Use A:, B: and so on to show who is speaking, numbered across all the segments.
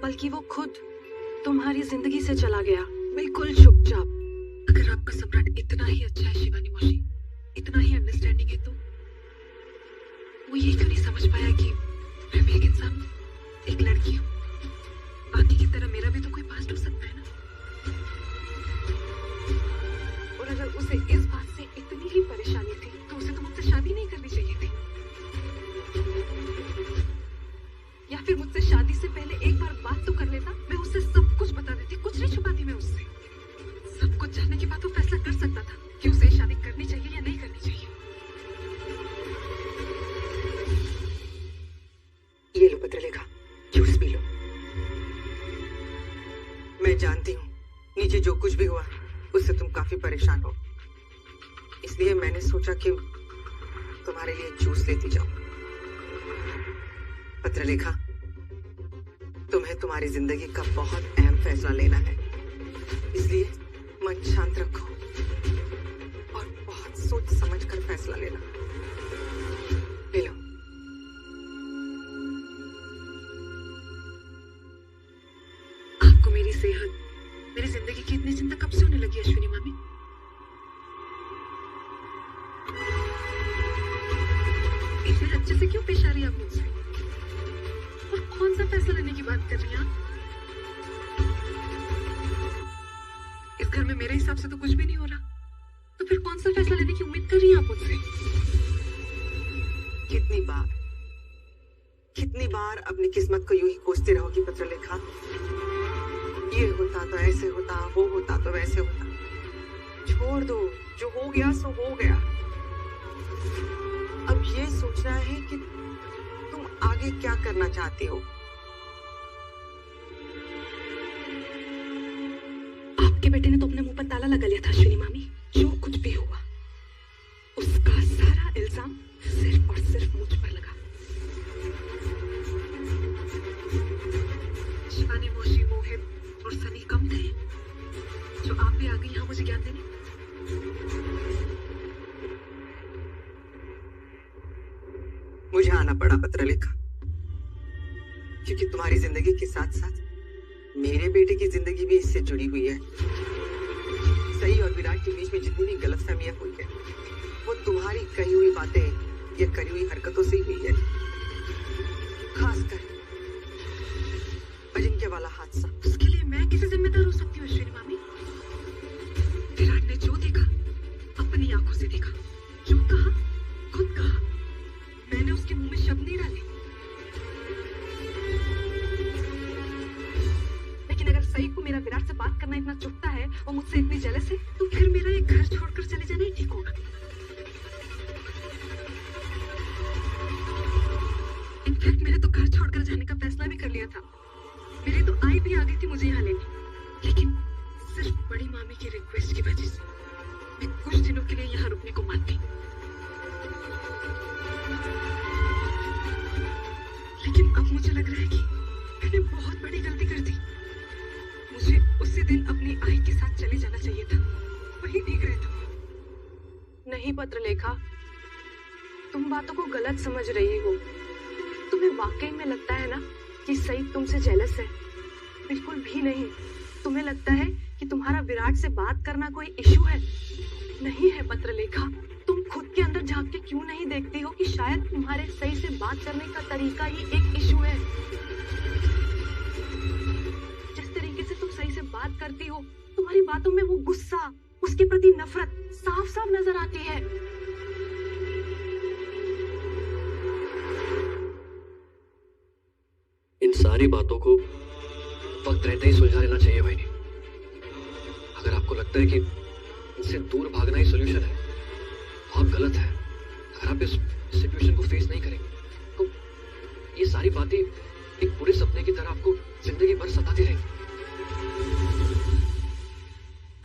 A: बल्कि वो खुद तुम्हारी जिंदगी से चला गया, बिल्कुल चुपचाप।
B: अगर आपका सम्राट इतना ही अच्छा है शिवानी मौसी, इतना ही अंडरस्टैंडिंग है, तो वो ये क्यों नहीं समझ पाया कि मैं भी एक इंसान हूँ, एक लड़की हूँ। बाकी की तरह मेरा भी तो कोई पास्ट हो सकता है ना। और अगर उसे इस बात से इतनी ही परेशानी थी तो उसे तो मुझसे शादी नहीं करनी चाहिए थी, या फिर मुझसे शादी से पहले एक बार बात तो कर लेता। मैं उससे सब कुछ बता देती, कुछ नहीं छुपाती मैं उससे। सब कुछ जानने के बाद वो फैसला कर सकता था कि उसे शादी करनी चाहिए या नहीं करनी चाहिए।
C: ये लो पत्रलेखा, जूस पी लो। मैं जानती हूँ नीचे जो कुछ भी हुआ उससे तुम काफी परेशान हो, इसलिए मैंने सोचा कि तुम्हारे लिए जूस लेती जाऊं। पत्रलेखा, तुम्हें तुम्हारी जिंदगी का बहुत अहम फैसला लेना है, इसलिए मन शांत रखो और बहुत सोच समझ कर फैसला लेना। ले लो।
B: आपको मेरी सेहत, मेरी जिंदगी की इतनी चिंता कब से होने लगी अश्विनी मामी? इतने अच्छे से क्यों पेश आ रही है आप मुझसे? और कौन सा फैसला लेने की बात कर रही हैं आप? इस घर में मेरे हिसाब से तो कुछ भी नहीं हो रहा, तो फिर कौन सा फैसला लेने की उम्मीद कर रही हैं आप मुझसे?
C: कितनी बार अपनी किस्मत को यूं ही कोसती रहोगी पत्रलेखा? ये होता तो ऐसे होता, वो होता तो वैसे होता। छोड़ दो, जो हो गया सो हो गया। अब ये सोचना है कि तुम आगे क्या करना चाहती हो।
B: आपके बेटे ने तो अपने मुंह पर ताला लगा लिया था अश्विनी मामी। जो कुछ भी हुआ उसका सारा इल्जाम सिर्फ और सिर्फ मुझ पर लगा। शिवानी मौसी, मोहित और सनी कम थे जो आप भी आ गई यहाँ मुझे ज्ञान देने।
C: मुझे आना पड़ा पत्रलेखा, क्योंकि तुम्हारी जिंदगी के साथ साथ मेरे बेटे की जिंदगी भी इससे जुड़ी हुई है। सही और विराट के बीच में जितनी भी गलतफहमियां हुई है वो तुम्हारी कही हुई बातें या करी हुई हरकतों से ही हुई है। खासकर अजिंक्य वाला हादसा।
B: उसके लिए मैं कैसे जिम्मेदार हो सकती हूँ अश्विनी मामी? विराट ने जो देखा अपनी आंखों से देखा, जो कहा खुद कहा। मैंने उसके मुंह में शब्द नहीं डाले। लेकिन अगर सही को मेरा विराट से बात करना इतना चुभता है और मुझसे इतनी जेलस है, तो फिर मेरा ये घर छोड़कर चले जाना ही ठीक होगा। इनफैक्ट मैंने तो घर छोड़कर जाने का फैसला भी कर लिया था। मेरी तो आई भी आ गई थी मुझे यहाँ लेने, लेकिन सिर्फ बड़ी मामी की रिक्वेस्ट की वजह से मैं कुछ दिनों के लिए यहाँ रुकने को मान गई। लेकिन अब मुझे लग रहा है कि मैंने बहुत बड़ी गलती कर दी। मुझे उसी दिन अपनी आई के साथ चले जाना चाहिए था, वही ठीक रहता।
A: नहीं पत्रलेखा, तुम बातों को गलत समझ रही हो। तुम्हें वाकई में लगता है ना कि सईद तुमसे जेलस है? बिल्कुल भी नहीं। तुम्हें लगता है कि तुम्हारा विराट से बात करना कोई इशू है? नहीं है पत्रलेखा। तुम खुद के अंदर झांक के क्यों नहीं देखती हो कि शायद तुम्हारे सही से बात करने का तरीका ही एक इशू है। जिस तरीके से तुम सही से बात करती हो, तुम्हारी बातों में वो गुस्सा, उसके प्रति नफरत साफ साफ नजर आती है।
D: इन सारी बातों को वक्त रहते ही सुलझा लेना चाहिए भाई। अगर आपको लगता है कि इनसे दूर भागना ही सोल्यूशन है, तो आप गलत है। अगर आप इस सिचुएशन को फेस नहीं करेंगे तो ये सारी बातें एक बुरे सपने की तरह आपको जिंदगी भर सताती रहेंगी।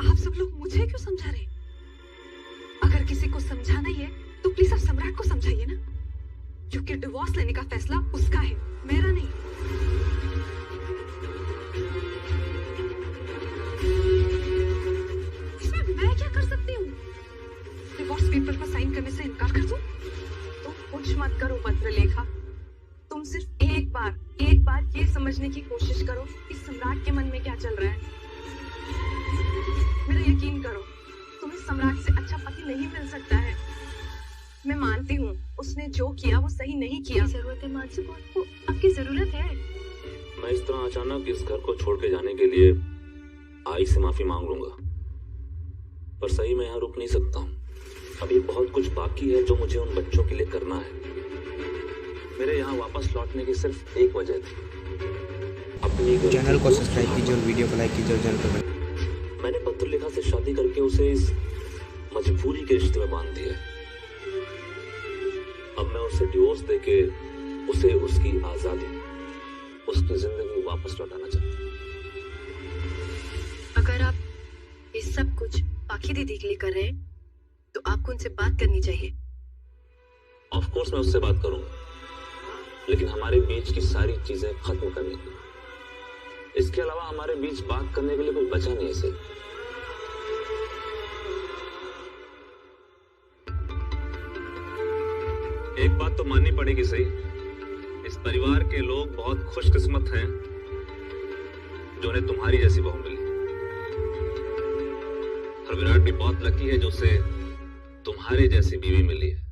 B: आप सब लोग मुझे क्यों समझा रहे? अगर किसी को समझाना ही है तो प्लीज आप सम्राट को समझाइए ना, क्योंकि डिवोर्स लेने का फैसला उसका है, मेरा नहीं। इसमें मैं क्या कर सकती हूँ? डिवोर्स पेपर पर साइन करने से इनकार कर दूं?
A: तुम कुछ मत करो पत्रलेखा। तुम सिर्फ एक बार ये समझने की कोशिश कोशिश करो कि सम्राट के मन में क्या चल रहा है। मेरा यकीन करो, तुम्हें सम्राट से अच्छा पति नहीं मिल सकता है। मैं मानती हूँ उसने जो किया वो सही नहीं किया।
B: जरूरत है मानसी को, आपको आपकी जरूरत है।
E: मैं इस तरह अचानक इस घर को छोड़ के जाने के लिए आई से माफी मांग लूंगा, पर सही मैं यहाँ रुक नहीं सकता हूँ। अभी बहुत कुछ बाकी है जो मुझे उन बच्चों के लिए करना है। मेरे यहाँ वापस लौटने की सिर्फ एक वजह थी, अपनी
F: चैनल को सब्सक्राइब कीजिए और वीडियो को लाइक कीजिए और चैनल को
E: मैंने पत्रलेखा से शादी करके उसे इस मजबूरी के रिश्ते में बांध दिया है। अब मैं उसे डिवोर्स देके उसे उसकी आजादी, उसकी जिंदगी वापस लौटाना चाहता हूँ।
B: अगर आप ये सब कुछ पाखी दीदी के लिए कर रहे हैं तो आपको उनसे बात करनी चाहिए।
E: ऑफ कोर्स मैं उससे बात करूंगा, लेकिन हमारे बीच की सारी चीजें खत्म करने के लिए, इसके अलावा हमारे बीच बात करने के लिए कुछ बचा नहीं है। इसे एक बात तो माननी पड़ेगी सही, इस परिवार के लोग बहुत खुशकिस्मत हैं जो उन्हें तुम्हारी जैसी बहू मिली, और विराट भी बहुत लकी है जो उसे तुम्हारे जैसी बीवी मिली है।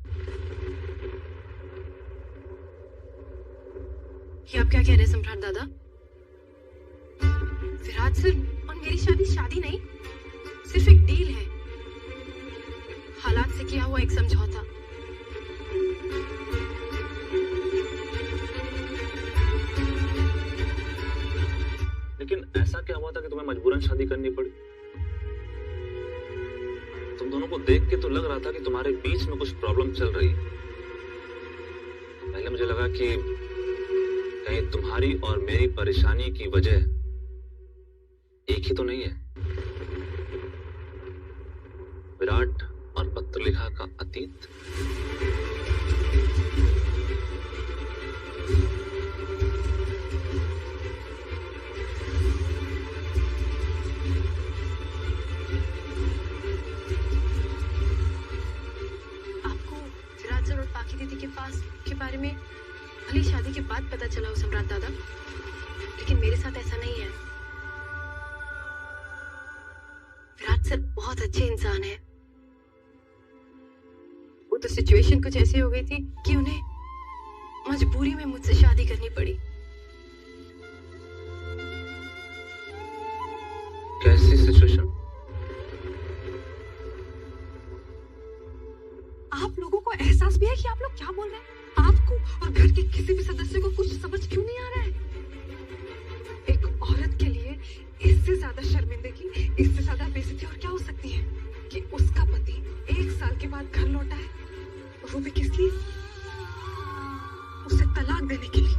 B: ये आप क्या कह रहे हैं सम्राट दादा? विराट सर और मेरी शादी नहीं, सिर्फ एक डील है, हालात से किया हुआ एक समझौता।
E: लेकिन ऐसा क्या हुआ था कि तुम्हें मजबूरन शादी करनी पड़ी? तुम दोनों को देख के तो लग रहा था कि तुम्हारे बीच में कुछ प्रॉब्लम चल रही है। पहले मुझे लगा कि कहीं तुम्हारी और मेरी परेशानी की वजह एक ही तो नहीं है। विराट और पत्रलेखा का अतीत।
B: दीदी के पास के बारे में भले शादी के बाद पता चला हो सम्राट दादा, लेकिन मेरे साथ ऐसा नहीं है। विराट सर बहुत अच्छे इंसान है। वो तो सिचुएशन कुछ ऐसी हो गई थी कि उन्हें मजबूरी में मुझसे शादी करनी पड़ी।
E: कैसी सिचुएशन?
A: आप लोगों को एहसास भी है कि आप लोग क्या बोल रहे हैं? आपको और घर के किसी भी सदस्य को कुछ समझ क्यों नहीं आ रहा है? एक औरत के लिए इससे ज्यादा शर्मिंदगी, इससे ज्यादा बेइज्जती और क्या हो सकती है कि उसका पति 1 साल के बाद घर लौटा है, वो भी किस लिए? उसे तलाक देने के लिए।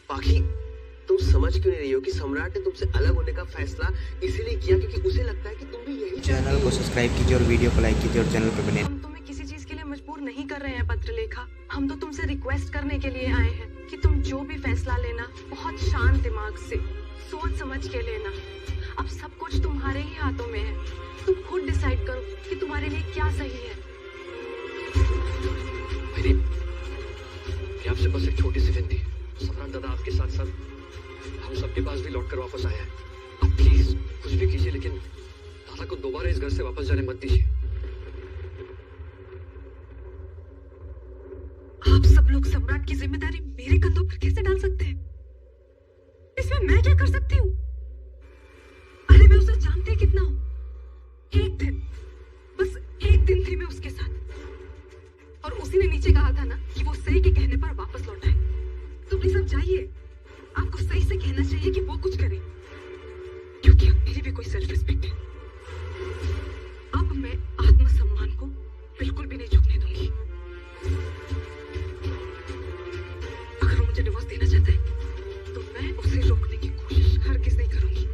G: पाखी, तुम समझ क्यों नहीं रही हो कि सम्राट ने तुमसे अलग होने का फैसला इसीलिए किया क्योंकि उसे लगता है कि तुम भी यही
F: चैनल को सब्सक्राइब कीजिए और वीडियो को लाइक कीजिए और चैनल पे बने।
A: हम तुम्हें किसी चीज के लिए मजबूर नहीं कर रहे हैं पत्रलेखा, हम तो तुमसे रिक्वेस्ट करने के लिए आए हैं कि तुम जो भी फैसला लेना बहुत शांत दिमाग से सोच समझ के लेना। अब सब कुछ तुम्हारे ही हाथों में है, तुम खुद डिसाइड करो कि तुम्हारे लिए क्या सही है।
D: ये आपसे बस एक छोटी सी विनती, सम्राट दादा आपके साथ साथ हम सबके पास भी लौटकर वापस आए हैं। आप प्लीज कुछ भी कीजिए, लेकिन दादा को दोबारा इस घर से वापस जाने मत दीजिए।
B: आप सब लोग सम्राट की जिम्मेदारी मेरे कंधों पर कैसे डाल सकते हैं? इसमें मैं क्या कर सकती हूँ? अरे मैं उसे जानती कितना हूँ? एक दिन, बस एक दिन थी मैं उसके साथ, और उसी ने नीचे कहा था ना कि वो सही के कहने पर वापस लौटा है। तो प्लीज अब जाइए, आपको सही से कहना चाहिए कि वो कुछ करे, क्योंकि अब मेरी भी कोई सेल्फ रिस्पेक्ट है। अब मैं आत्मसम्मान को बिल्कुल भी नहीं झुकने दूंगी। अगर वो मुझे डिवोर्स देना चाहता है तो मैं उसे रोकने की कोशिश हरगिज़ नहीं करूंगी।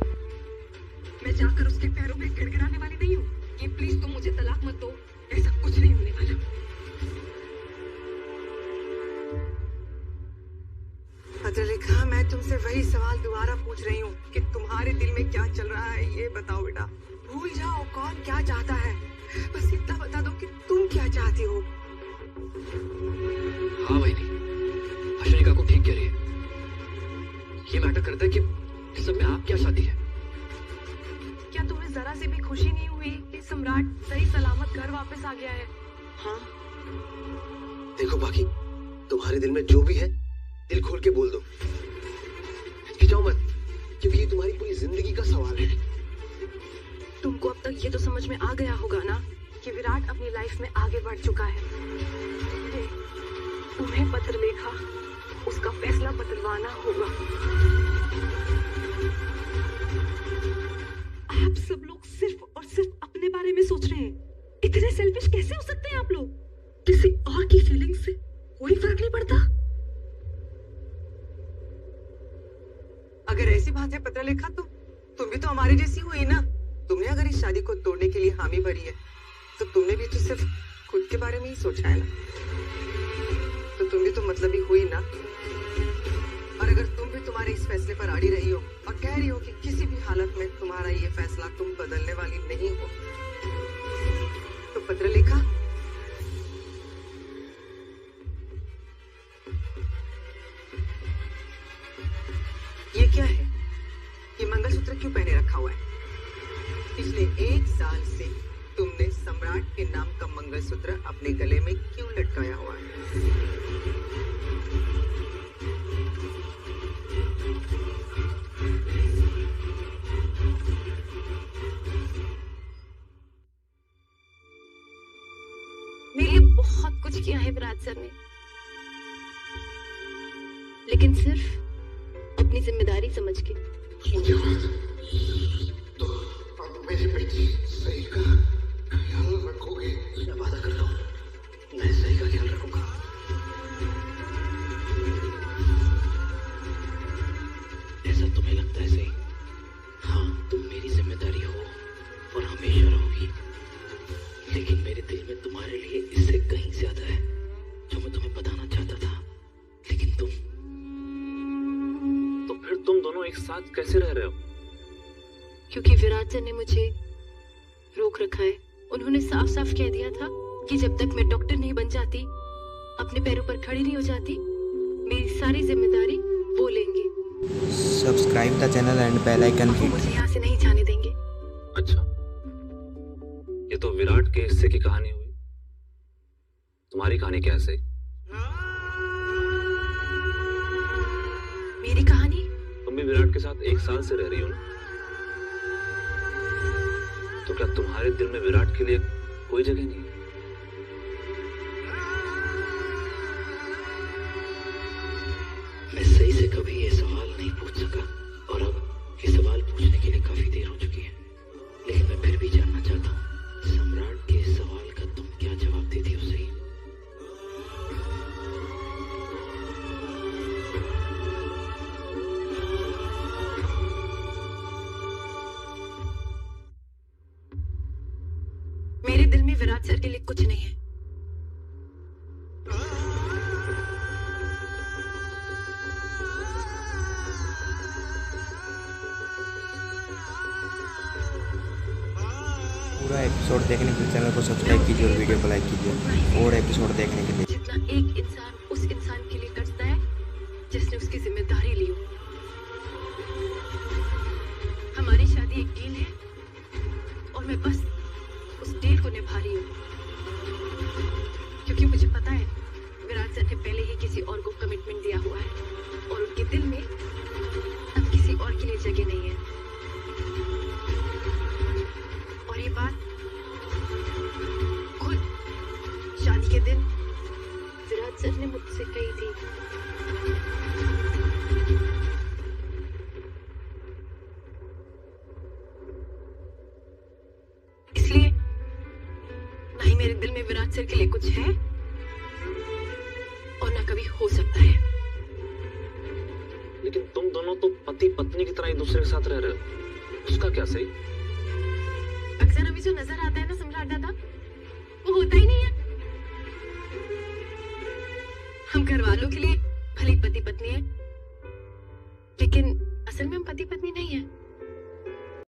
B: मैं जाकर उसके पैरों में गिड़गिड़ाने वाली नहीं हूँ कि प्लीज तुम मुझे तलाक मत दो, ऐसा कुछ नहीं होने वाला।
C: पत्रलेखा, मैं तुमसे वही सवाल दोबारा पूछ रही हूँ कि तुम्हारे दिल में क्या चल रहा है, ये बताओ बेटा। भूल जाओ कौन क्या चाहता है, बस इतना बता दो कि तुम क्या चाहती हो।
D: हाँ बहनी, पत्रिका को ठीक कह रही है। ये मैटर करता है कि इस सब में आप क्या चाहती है?
A: क्या तुम्हें जरा सी भी खुशी नहीं हुई कि सम्राट सही सलामत घर वापस आ गया है?
G: हाँ, देखो बाकी तुम्हारे दिल में जो भी है दिल खोल के बोल दो, हिचकिचाओ मत, क्योंकि ये तुम्हारी पूरी जिंदगी का सवाल है।
A: तुमको अब तक ये तो समझ में आ गया होगा ना कि विराट अपनी लाइफ में आगे बढ़ चुका है। तुम्हें पत्र लिखा, उसका फैसला बदलवाना होगा।
B: आप सब लोग सिर्फ और सिर्फ अपने बारे में सोच रहे हैं। इतने सेल्फिश कैसे हो सकते हैं आप लोग? किसी और की फीलिंग्स से कोई फर्क नहीं पड़ता।
C: अगर ऐसी बात है पत्रलेखा, तो तुम भी तो हमारी जैसी हुई ना। तुमने अगर इस शादी को तोड़ने के लिए हामी भरी है तो तुमने भी तो सिर्फ खुद के बारे में ही सोचा है ना। तो तुम भी तो मतलबी हुई ना। और अगर तुम भी तुम्हारे इस फैसले पर अड़ी रही हो और कह रही हो कि किसी भी हालत में तुम्हारा ये फैसला तुम बदलने वाली नहीं हो, तो पत्रलेखा, ये क्या है? ये मंगलसूत्र क्यों पहने रखा हुआ है? पिछले 1 साल से तुमने सम्राट के नाम का मंगलसूत्र अपने गले में क्यों लटकाया हुआ है?
A: मेरे लिए बहुत कुछ किया है विराट सर ने, लेकिन सिर्फ अपनी जिम्मेदारी समझ के।
H: तो अब मेरी बेटी सही का ख्याल रखोगे?
G: मैं वादा करता हूँ, मैं सही का ख्याल रखूंगा। ऐसा तुम्हें लगता है सही? हाँ, तुम मेरी जिम्मेदारी हो और हमेशा रहोगी, लेकिन मेरे दिल में तुम्हारे लिए इससे कहीं ज्यादा है जो मैं तुम्हें बताना चाहता था। लेकिन तुम
E: दोनों एक साथ कैसे रह रहे हो?
A: क्योंकि विराट सर ने मुझे रोक रखा है। उन्होंने साफ साफ कह दिया था कि जब तक मैं डॉक्टर नहीं बन जाती, अपने पैरों पर खड़ी नहीं हो जाती, मेरी सारी जिम्मेदारी वो लेंगे।
F: Subscribe the channel and bell icon
A: वो मुझे यहाँ से नहीं जाने देंगे।
E: अच्छा, ये तो विराट के हिस्से की कहानी हुई। तुम्हारी कहानी क्या है सही?
A: मेरी कहानी?
E: तुम भी विराट के साथ 1 साल से रह रही हो ना? तो क्या तुम्हारे दिल में विराट के लिए कोई जगह नहीं है?
G: मैं सही से कभी ये सवाल नहीं पूछ सका, और अब ये सवाल पूछने के लिए काफी देर हो चुकी है। लेकिन मैं फिर भी जानना चाहता हूँ, सम्राट के इस सवाल का तुम क्या जवाब देती हो सही?
A: मेरे दिल में विराट सर के लिए कुछ नहीं है।
F: पूरा एपिसोड देखने के लिए चैनल को सब्सक्राइब कीजिए और वीडियो को लाइक कीजिए और एपिसोड देखने के लिए।
A: जितना एक इंसान उस इंसान के लिए करता है जिसने उसकी जिम्मेदारी ली हो। हमारी शादी एक डील है और मैं बस उस डील को निभा रही हूँ, क्योंकि मुझे पता है विराट सर ने पहले ही किसी और को कमिटमेंट दिया हुआ है और उनके दिल में अब किसी और के लिए जगह नहीं है। और ये बात खुद शादी के दिन विराट सर ने मुझसे कही थी। इसलिए ना ही मेरे दिल में विराट सर के लिए कुछ है और ना कभी हो सकता है।
E: लेकिन तुम दोनों तो पति पत्नी की तरह एक दूसरे के साथ रह रहे हो, उसका क्या सही?
A: अक्सर हमें जो नजर